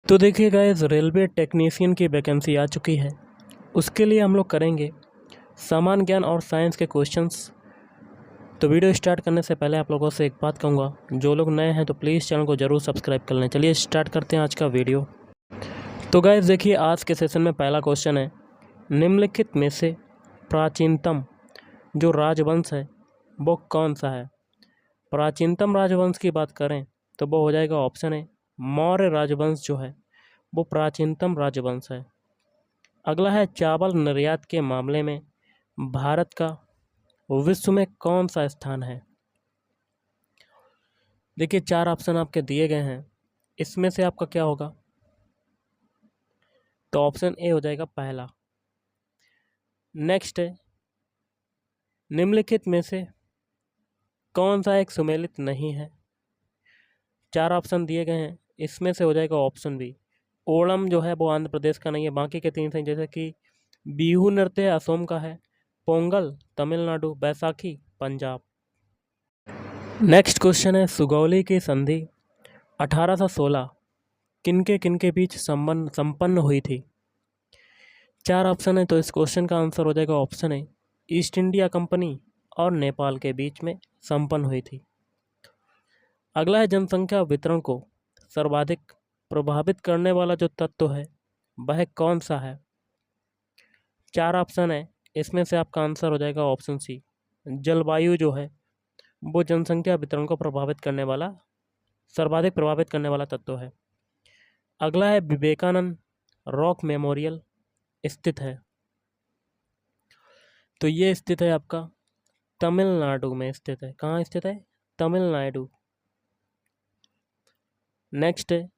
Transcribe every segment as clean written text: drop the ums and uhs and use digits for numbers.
तो देखिए guys, railway technician की वैकेंसी आ चुकी है। उसके लिए हम लोग करेंगे सामान्य ज्ञान और साइंस के क्वेश्चंस। तो वीडियो स्टार्ट करने से पहले आप लोगों से एक बात कहूँगा, जो लोग नए हैं तो प्लीज़ चैनल को ज़रूर सब्सक्राइब कर लें। चलिए स्टार्ट करते हैं आज का वीडियो। तो गाइस देखिए, आज के सेशन में पहला क्वेश्चन है, निम्नलिखित में से प्राचीनतम जो राजवंश है वो कौन सा है। प्राचीनतम राजवंश की बात करें तो वो हो जाएगा ऑप्शन है मौर्य राजवंश जो है वो प्राचीनतम राजवंश है। अगला है, चावल निर्यात के मामले में भारत का विश्व में कौन सा स्थान है। देखिए 4 ऑप्शन आपके दिए गए हैं, इसमें से आपका क्या होगा, तो ऑप्शन ए हो जाएगा पहला। नेक्स्ट है, निम्नलिखित में से कौन सा एक सुमेलित नहीं है। 4 ऑप्शन दिए गए हैं, इसमें से हो जाएगा ऑप्शन बी। ओणम जो है वो आंध्र प्रदेश का नहीं है, बाकी के 3 सही, जैसे कि बिहू नृत्य असम का है, पोंगल तमिलनाडु, बैसाखी पंजाब। नेक्स्ट क्वेश्चन है, सुगौली की संधि 1816 किनके बीच संपन्न हुई थी। 4 ऑप्शन है, तो इस क्वेश्चन का आंसर हो जाएगा ऑप्शन है ईस्ट इंडिया कंपनी और नेपाल के बीच में संपन्न हुई थी। अगला है, जनसंख्या वितरण को सर्वाधिक प्रभावित करने वाला जो तत्व है वह कौन सा है। 4 ऑप्शन है, इसमें से आपका आंसर हो जाएगा ऑप्शन सी, जलवायु जो है वो जनसंख्या वितरण को सर्वाधिक प्रभावित करने वाला तत्व है। अगला है, विवेकानंद रॉक मेमोरियल स्थित है, तो ये स्थित है आपका तमिलनाडु में स्थित है। कहाँ स्थित है, तमिलनाडु। नेक्स्ट है,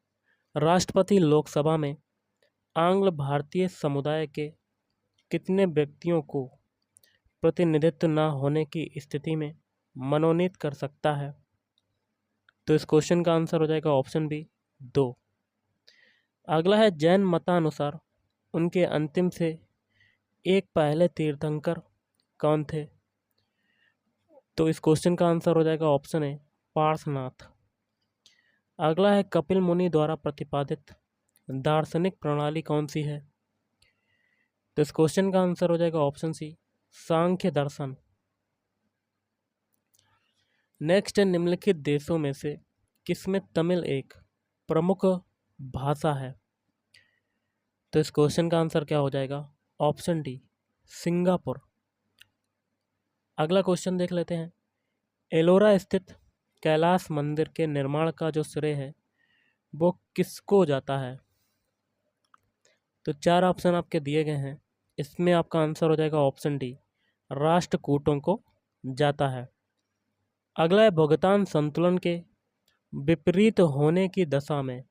राष्ट्रपति लोकसभा में आंग्ल भारतीय समुदाय के कितने व्यक्तियों को प्रतिनिधित्व न होने की स्थिति में मनोनीत कर सकता है। तो इस क्वेश्चन का आंसर हो जाएगा ऑप्शन बी 2। अगला है, जैन मतानुसार उनके अंतिम से एक पहले तीर्थंकर कौन थे। तो इस क्वेश्चन का आंसर हो जाएगा ऑप्शन है पार्श्वनाथ। अगला है, कपिल मुनि द्वारा प्रतिपादित दार्शनिक प्रणाली कौन सी है। तो इस क्वेश्चन का आंसर हो जाएगा ऑप्शन सी, सांख्य दर्शन। नेक्स्ट है, निम्नलिखित देशों में से किसमें तमिल एक प्रमुख भाषा है। तो इस क्वेश्चन का आंसर क्या हो जाएगा, ऑप्शन डी, सिंगापुर। अगला क्वेश्चन देख लेते हैं, एलोरा स्थित कैलाश मंदिर के निर्माण का जो श्रेय है वो किसको जाता है। तो 4 ऑप्शन आपके दिए गए हैं, इसमें आपका आंसर हो जाएगा ऑप्शन डी, राष्ट्रकूटों को जाता है। अगला है, भुगतान संतुलन के विपरीत होने की दशा में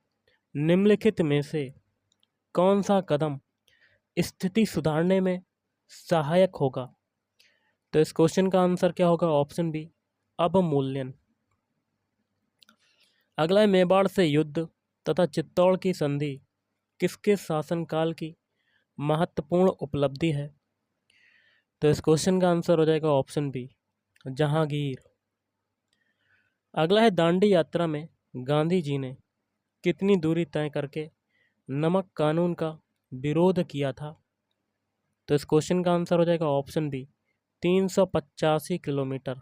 निम्नलिखित में से कौन सा कदम स्थिति सुधारने में सहायक होगा। तो इस क्वेश्चन का आंसर क्या होगा, ऑप्शन बी, अवमूल्यन। अगला है, मेवाड़ से युद्ध तथा चित्तौड़ की संधि किसके शासनकाल की महत्वपूर्ण उपलब्धि है। तो इस क्वेश्चन का आंसर हो जाएगा ऑप्शन बी, जहांगीर। अगला है, दांडी यात्रा में गांधी जी ने कितनी दूरी तय करके नमक कानून का विरोध किया था। तो इस क्वेश्चन का आंसर हो जाएगा ऑप्शन बी, 385 किलोमीटर।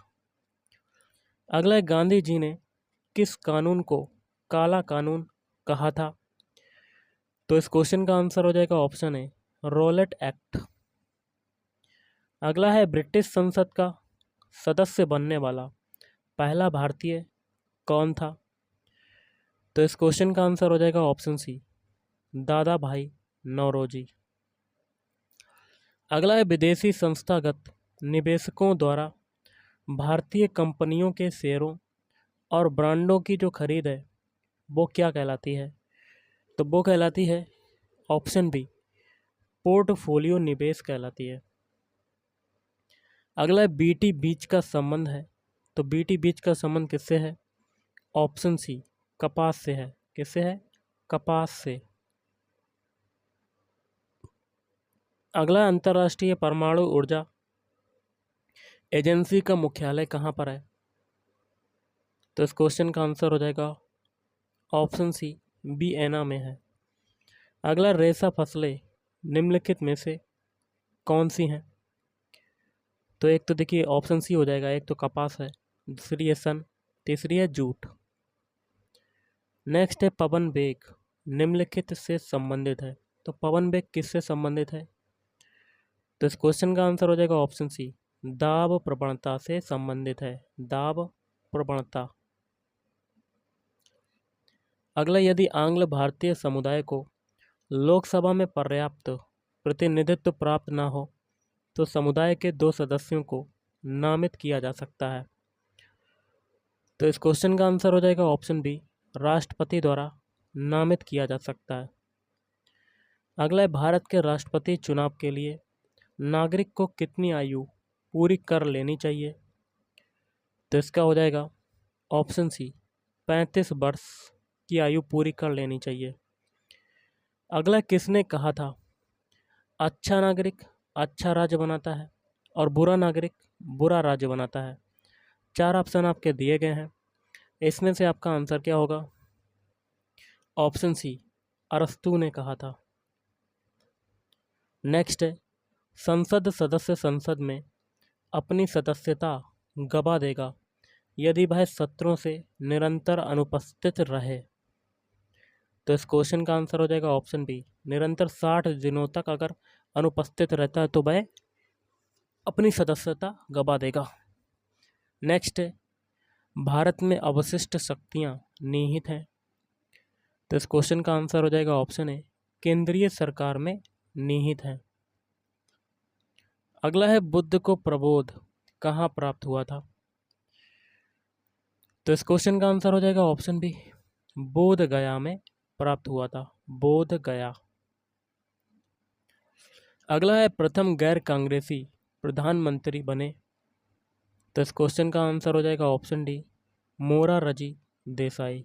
अगला है, गांधी जी ने किस कानून को काला कानून कहा था। तो इस क्वेश्चन का आंसर हो जाएगा ऑप्शन है रॉलेट एक्ट। अगला है, ब्रिटिश संसद का सदस्य बनने वाला पहला भारतीय कौन था। तो इस क्वेश्चन का आंसर हो जाएगा ऑप्शन सी, दादा भाई नौरोजी। अगला है, विदेशी संस्थागत निवेशकों द्वारा भारतीय कंपनियों के शेयरों और ब्रांडों की जो खरीद है वो क्या कहलाती है। तो वो कहलाती है ऑप्शन बी, पोर्टफोलियो निवेश कहलाती है। अगला है, बीटी बीज का संबंध है, तो बीटी बीज का संबंध किससे है, ऑप्शन सी, कपास से है। किससे है, कपास से। अगला, अंतर्राष्ट्रीय परमाणु ऊर्जा एजेंसी का मुख्यालय कहाँ पर है। तो इस क्वेश्चन का आंसर हो जाएगा ऑप्शन सी, वियना में है। अगला, रेशा फसलें निम्नलिखित में से कौन सी हैं? तो एक तो देखिए ऑप्शन सी हो जाएगा, एक तो कपास है, दूसरी है सन, तीसरी है जूट। नेक्स्ट है पवन वेग निम्नलिखित से संबंधित है। तो पवन वेग किससे संबंधित है? तो इस क्वेश्चन का आंसर हो जाएगा ऑप्शन सी, दाब प्रवणता से संबंधित है, दाब प्रवणता। अगला, यदि आंग्ल भारतीय समुदाय को लोकसभा में पर्याप्त प्रतिनिधित्व प्राप्त न हो तो समुदाय के 2 सदस्यों को नामित किया जा सकता है। तो इस क्वेश्चन का आंसर हो जाएगा ऑप्शन बी, राष्ट्रपति द्वारा नामित किया जा सकता है। अगला है, भारत के राष्ट्रपति चुनाव के लिए नागरिक को कितनी आयु पूरी कर लेनी चाहिए? तो इसका हो जाएगा ऑप्शन सी, 35 वर्ष की आयु पूरी कर लेनी चाहिए। अगला, किसने कहा था अच्छा नागरिक अच्छा राज्य बनाता है और बुरा नागरिक बुरा राज्य बनाता है? 4 ऑप्शन आपके दिए गए हैं, इसमें से आपका आंसर क्या होगा? ऑप्शन सी, अरस्तू ने कहा था। नेक्स्ट है, संसद सदस्य संसद में अपनी सदस्यता गवा देगा यदि वह सत्रों से निरंतर अनुपस्थित रहे। तो इस क्वेश्चन का आंसर हो जाएगा ऑप्शन बी, निरंतर 60 दिनों तक अगर अनुपस्थित रहता है तो वह अपनी सदस्यता गवा देगा। नेक्स्ट है, भारत में अवशिष्ट शक्तियाँ निहित हैं। तो इस क्वेश्चन का आंसर हो जाएगा ऑप्शन ए, केंद्रीय सरकार में निहित हैं। अगला है, बुद्ध को प्रबोध कहाँ प्राप्त हुआ था? तो इस क्वेश्चन का आंसर हो जाएगा ऑप्शन बी, बोध गया में प्राप्त हुआ था, बोध गया। अगला है, प्रथम गैर कांग्रेसी प्रधानमंत्री बने। तो इस क्वेश्चन का आंसर हो जाएगा ऑप्शन डी, मोरारजी देसाई।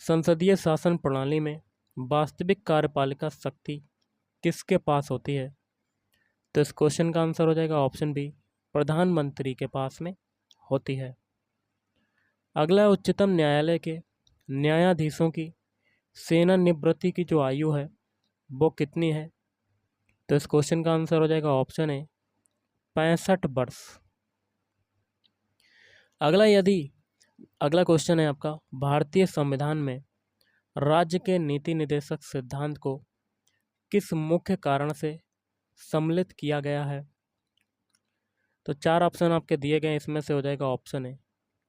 संसदीय शासन प्रणाली में वास्तविक कार्यपालिका शक्ति किसके पास होती है? तो इस क्वेश्चन का आंसर हो जाएगा ऑप्शन बी, प्रधानमंत्री के पास में होती है। अगला, उच्चतम न्यायालय के न्यायाधीशों की सेवानिवृत्ति की जो आयु है वो कितनी है? तो इस क्वेश्चन का आंसर हो जाएगा ऑप्शन ए, 65 वर्ष। अगला क्वेश्चन है आपका, भारतीय संविधान में राज्य के नीति निर्देशक सिद्धांत को किस मुख्य कारण से सम्मिलित किया गया है? तो 4 ऑप्शन आपके दिए गए, इसमें से हो जाएगा ऑप्शन ए,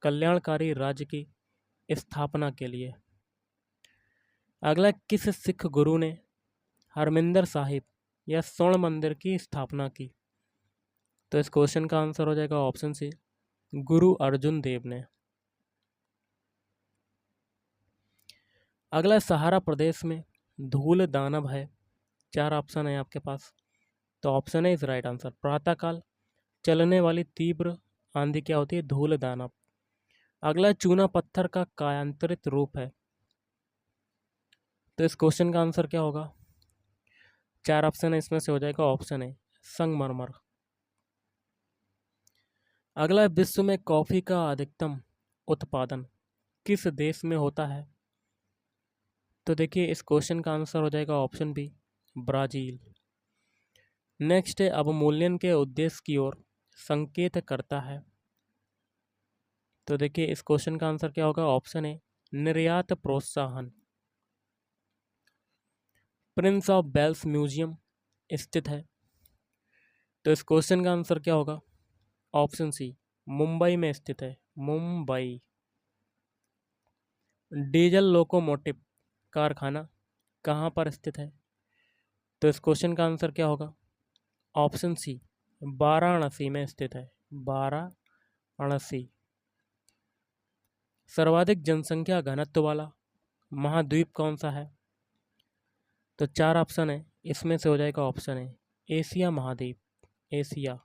कल्याणकारी राज्य की स्थापना के लिए। अगला, किस सिख गुरु ने हरमिंदर साहिब या स्वर्ण मंदिर की स्थापना की? तो इस क्वेश्चन का आंसर हो जाएगा ऑप्शन सी, गुरु अर्जुन देव ने। अगला, सहारा प्रदेश में धूल दानव है। 4 ऑप्शन है आपके पास, तो ऑप्शन है इस राइट आंसर, प्रातःकाल चलने वाली तीव्र आंधी क्या होती है? धूल दानव। अगला, चूना पत्थर का कायांतरित रूप है। तो इस क्वेश्चन का आंसर क्या होगा? 4 ऑप्शन है, इसमें से हो जाएगा ऑप्शन है संगमरमर। अगला, विश्व में कॉफी का अधिकतम उत्पादन किस देश में होता है? तो देखिए इस क्वेश्चन का आंसर हो जाएगा ऑप्शन बी, ब्राजील। नेक्स्ट है, अवमूल्यन के उद्देश्य की ओर संकेत करता है। तो देखिए इस क्वेश्चन का आंसर क्या होगा? ऑप्शन ए, निर्यात प्रोत्साहन। प्रिंस ऑफ वेल्स म्यूजियम स्थित है। तो इस क्वेश्चन का आंसर क्या होगा? ऑप्शन सी, मुंबई में स्थित है, मुंबई। डीजल लोकोमोटिव कारखाना कहाँ पर स्थित है? तो इस क्वेश्चन का आंसर क्या होगा? ऑप्शन सी, वाराणसी में स्थित है, वाराणसी। सर्वाधिक जनसंख्या घनत्व वाला महाद्वीप कौन सा है? तो 4 ऑप्शन है, इसमें से हो जाएगा ऑप्शन है एशिया महाद्वीप, एशिया।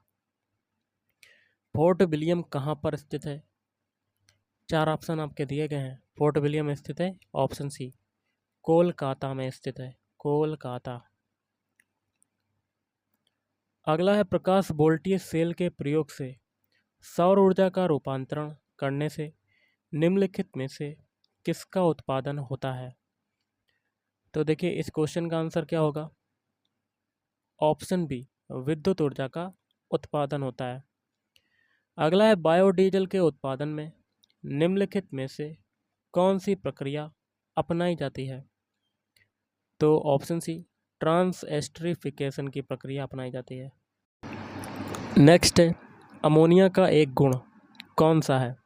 फोर्ट विलियम कहाँ पर स्थित है? 4 ऑप्शन आपके दिए गए हैं, फोर्ट विलियम स्थित है ऑप्शन सी, कोलकाता में स्थित है, कोलकाता। अगला है, प्रकाश वोल्टीय सेल के प्रयोग से सौर ऊर्जा का रूपांतरण करने से निम्नलिखित में से किसका उत्पादन होता है? तो देखिए इस क्वेश्चन का आंसर क्या होगा, ऑप्शन बी, विद्युत ऊर्जा का उत्पादन होता है। अगला है बायोडीजल के उत्पादन में निम्नलिखित में से कौन सी प्रक्रिया अपनाई जाती है। तो ऑप्शन सी, ट्रांस एस्टरिफिकेशन की प्रक्रिया अपनाई जाती है। नेक्स्ट है, अमोनिया का एक गुण कौन सा है।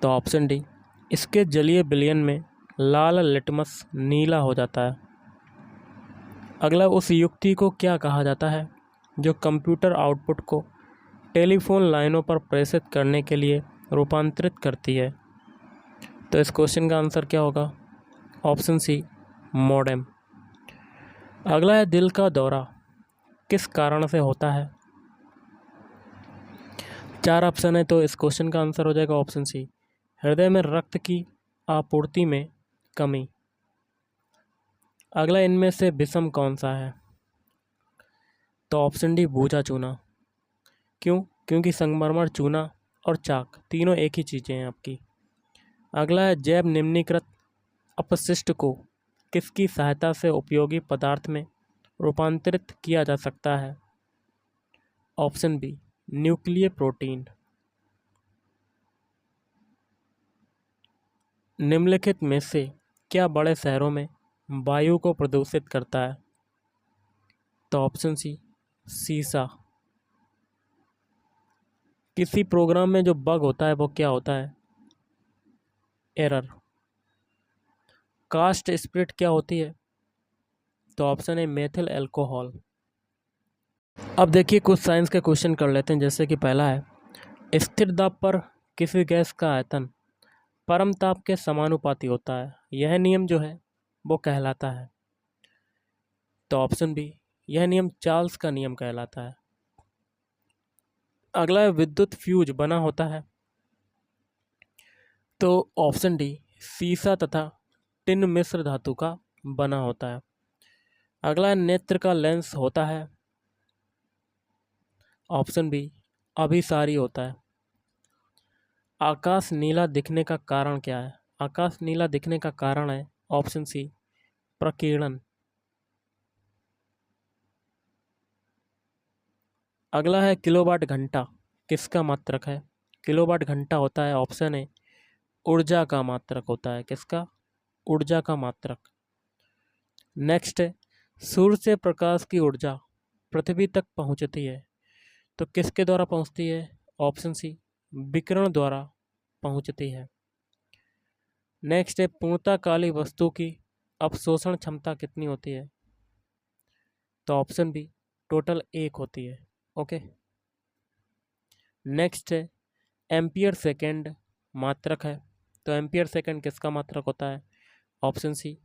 तो ऑप्शन डी, इसके जलीय विलयन में लाल लिटमस नीला हो जाता है। अगला, उस युक्ति को क्या कहा जाता है जो कंप्यूटर आउटपुट को टेलीफोन लाइनों पर प्रेषित करने के लिए रूपांतरित करती है। तो इस क्वेश्चन का आंसर क्या होगा, ऑप्शन सी, मॉडेम। अगला है, दिल का दौरा किस कारण से होता है। 4 ऑप्शन है, तो इस क्वेश्चन का आंसर हो जाएगा ऑप्शन सी, हृदय में रक्त की आपूर्ति में कमी। अगला, इनमें से विषम कौन सा है। तो ऑप्शन डी, भूजा चूना। क्यों, क्योंकि संगमरमर, चूना और चाक तीनों एक ही चीज़ें हैं आपकी। अगला है, जैव निम्नीकृत अपशिष्ट को किसकी सहायता से उपयोगी पदार्थ में रूपांतरित किया जा सकता है। Option B, nuclear protein. निम्नलिखित में से क्या बड़े शहरों में वायु को प्रदूषित करता है। तो ऑप्शन सी, सीसा। किसी प्रोग्राम में जो बग होता है वो क्या होता है, एरर। कास्ट स्पिरिट क्या होती है। तो ऑप्शन है, मेथिल अल्कोहल। अब देखिए कुछ साइंस के क्वेश्चन कर लेते हैं। जैसे कि पहला है, स्थिर दाब पर किसी गैस का आयतन परम ताप के समानुपाती होता है, यह नियम जो है वो कहलाता है। तो ऑप्शन बी, यह नियम चार्ल्स का नियम कहलाता है। अगला है, विद्युत फ्यूज बना होता है। तो ऑप्शन डी, सीसा तथा टिन मिश्र धातु का बना होता है। अगला है, नेत्र का लेंस होता है। ऑप्शन बी, अभिसारी होता है। आकाश नीला दिखने का कारण क्या है। आकाश नीला दिखने का कारण है ऑप्शन सी, प्रकीर्णन। अगला है, किलोवाट घंटा किसका मात्रक है। किलोवाट घंटा होता है, ऑप्शन है, ऊर्जा का मात्रक होता है। किसका, ऊर्जा का मात्रक। नेक्स्ट है, सूर्य से प्रकाश की ऊर्जा पृथ्वी तक पहुंचती है, तो किसके द्वारा पहुंचती है। ऑप्शन सी, विकिरण द्वारा पहुंचती है। नेक्स्ट है, पूर्णतः काली वस्तु की अवशोषण क्षमता कितनी होती है। तो ऑप्शन बी, टोटल 1 होती है। ओके। नेक्स्ट है, एम्पियर सेकेंड मात्रक है। तो एम्पियर सेकेंड किसका मात्रक होता है। ऑप्शन सी,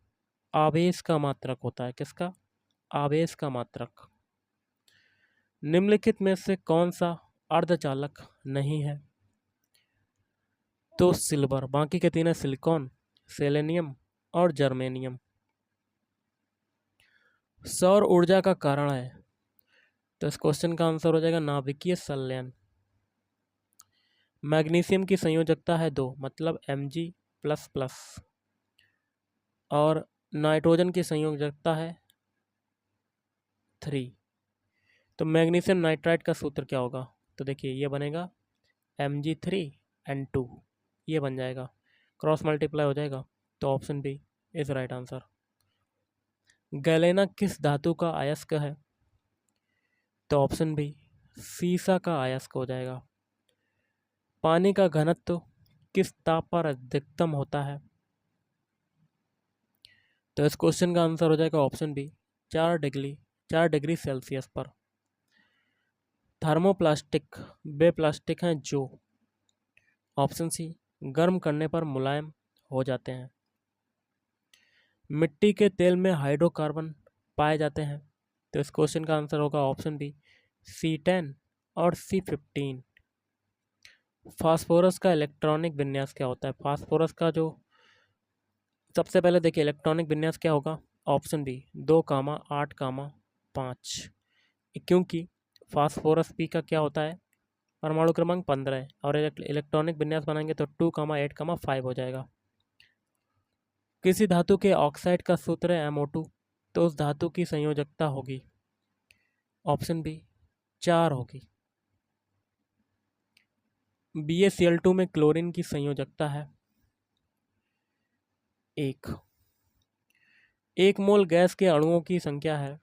आवेश का मात्रक होता है। किसका, आवेश का मात्रक। निम्नलिखित में से कौन सा अर्धचालक नहीं है। तो सिल्वर, बाकी के तीन है, सिलिकॉन, सेलेनियम और जर्मेनियम। सौर ऊर्जा का कारण है, तो इस क्वेश्चन का आंसर हो जाएगा नाभिकीय संलयन। मैग्नीशियम की संयोजकता है 2, मतलब Mg++, और नाइट्रोजन की संयोजकता है 3। तो मैग्नीशियम नाइट्राइड का सूत्र क्या होगा। तो देखिए ये बनेगा Mg3N2, ये बन जाएगा, क्रॉस मल्टीप्लाई हो जाएगा। तो option B is right answer. Galena किस धातु का अयस्क है। तो ऑप्शन बी, सीसा का अयस्क हो जाएगा। पानी का घनत्व किस ताप पर अधिकतम होता है। तो इस क्वेश्चन का आंसर हो जाएगा ऑप्शन बी, 4 डिग्री सेल्सियस पर। थर्मोप्लास्टिक वे प्लास्टिक हैं जो, ऑप्शन सी, गर्म करने पर मुलायम हो जाते हैं। मिट्टी के तेल में हाइड्रोकार्बन पाए जाते हैं। तो इस क्वेश्चन का आंसर होगा ऑप्शन बी, C10 और C15। फास्फोरस का इलेक्ट्रॉनिक विन्यास क्या होता है। फास्फोरस का जो सबसे पहले देखिए इलेक्ट्रॉनिक विन्यास क्या होगा। ऑप्शन बी, 2,8,5, क्योंकि फास्फोरस पी का क्या होता है, परमाणु क्रमांक 15 है, और इलेक्ट्रॉनिक विन्यास बनाएंगे तो 2,8,5 हो जाएगा। किसी धातु के ऑक्साइड का सूत्र है MO2, तो उस धातु की संयोजकता होगी, ऑप्शन बी 4 होगी। BaCl2 में क्लोरीन की संयोजकता है 1। 1 मोल गैस के अणुओं की संख्या है,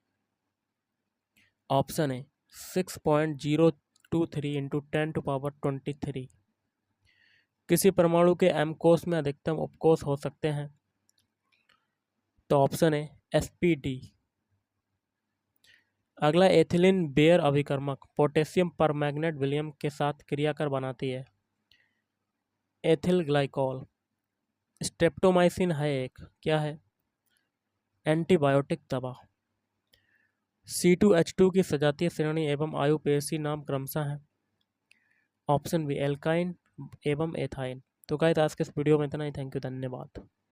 ऑप्शन ए 6.023 इंटू 10⁻23। किसी परमाणु के M कोश में अधिकतम उपकोष हो सकते हैं, तो ऑप्शन ए sp_d। अगला एथिलीन बेयर अभिकर्मक पोटेशियम परमैंगनेट विलियम के साथ क्रिया कर बनाती है, एथिल ग्लाइकॉल। स्ट्रेप्टोमाइसिन है एक, क्या है, एंटीबायोटिक दवा। C2H2 की सजातीय श्रेणी एवं आयुपेशी नाम क्रमशः हैं, ऑप्शन बी एल्काइन एवं एथाइन। तो गाइस आज के इस वीडियो में इतना ही। थैंक यू, धन्यवाद।